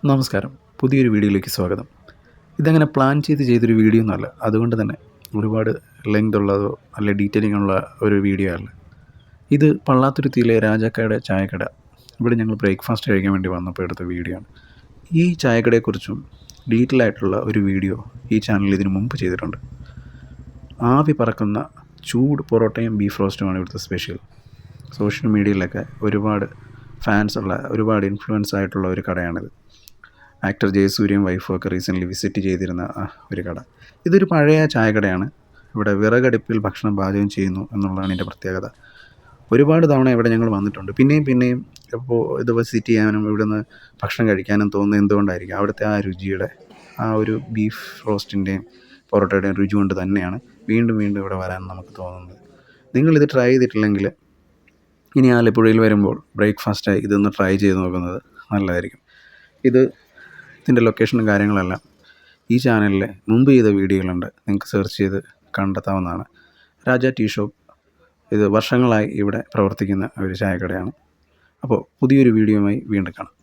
നമസ്കാരം. പുതിയൊരു വീഡിയോയിലേക്ക് സ്വാഗതം. ഇതങ്ങനെ പ്ലാൻ ചെയ്തൊരു വീഡിയോ ഒന്നുമല്ല. അതുകൊണ്ട് തന്നെ ഒരുപാട് ലെങ്ത് ഉള്ളതോ അല്ലെ ഡീറ്റെയിലിംഗ് ഉള്ള ഒരു വീഡിയോ അല്ല. ഇത് പള്ളാത്തുരുത്തിയിലെ രാജാക്കയുടെ ചായക്കട. ഇവിടെ ഞങ്ങൾ ബ്രേക്ക്ഫാസ്റ്റ് കഴിക്കാൻ വേണ്ടി വന്നപ്പോൾ എടുത്ത വീഡിയോ ആണ്. ഈ ചായക്കടയെക്കുറിച്ചും ഡീറ്റെയിൽ ആയിട്ടുള്ള ഒരു വീഡിയോ ഈ ചാനലിൽ ഇതിനു മുമ്പ് ചെയ്തിട്ടുണ്ട്. ആവി പറക്കുന്ന ചൂട് പൊറോട്ടയും ബീഫ് റോസ്റ്റുമാണ് ഇവിടുത്തെ സ്പെഷ്യൽ. സോഷ്യൽ മീഡിയയിലൊക്കെ ഒരുപാട് ഫാൻസുള്ള ഒരുപാട് ഇൻഫ്ലുവൻസ് ആയിട്ടുള്ള ഒരു കടയാണിത്. ആക്ടർ ജയസൂര്യയും വൈഫും ഒക്കെ റീസെൻ്റ്ലി വിസിറ്റ് ചെയ്തിരുന്ന ഒരു കട. ഇതൊരു പഴയ ചായക്കടയാണ്. ഇവിടെ വിറകടുപ്പിൽ ഭക്ഷണം പാചകം ചെയ്യുന്നു എന്നുള്ളതാണ് ഇതിൻ്റെ പ്രത്യേകത. ഒരുപാട് തവണ ഇവിടെ ഞങ്ങൾ വന്നിട്ടുണ്ട്. പിന്നെയും ഇപ്പോൾ ഇത് വിസിറ്റ് ചെയ്യാനും ഇവിടുന്ന് ഭക്ഷണം കഴിക്കാനും തോന്നുന്നത് എന്തുകൊണ്ടായിരിക്കും? അവിടുത്തെ ആ രുചിയുടെ ആ ഒരു ബീഫ് റോസ്റ്റിൻ്റെയും പൊറോട്ടയുടെയും രുചി കൊണ്ട് തന്നെയാണ് വീണ്ടും ഇവിടെ വരാൻ നമുക്ക് തോന്നുന്നത്. നിങ്ങളിത് ട്രൈ ചെയ്തിട്ടില്ലെങ്കിൽ ഇനി ആലപ്പുഴയിൽ വരുമ്പോൾ ബ്രേക്ക്ഫാസ്റ്റായി ഇതൊന്ന് ട്രൈ ചെയ്ത് നോക്കുന്നത് നല്ലതായിരിക്കും. ഇതിൻ്റെ ലൊക്കേഷനും കാര്യങ്ങളെല്ലാം ഈ ചാനലിലെ മുമ്പ് ചെയ്ത വീഡിയോകളുണ്ട്, നിങ്ങൾക്ക് സെർച്ച് ചെയ്ത് കണ്ടെത്താവുന്നതാണ്. രാജ ടീ ഷോപ്പ്. ഇത് വർഷങ്ങളായി ഇവിടെ പ്രവർത്തിക്കുന്ന ഒരു ചായക്കടയാണ്. അപ്പോൾ പുതിയൊരു വീഡിയോയുമായി വീണ്ടും കാണാം.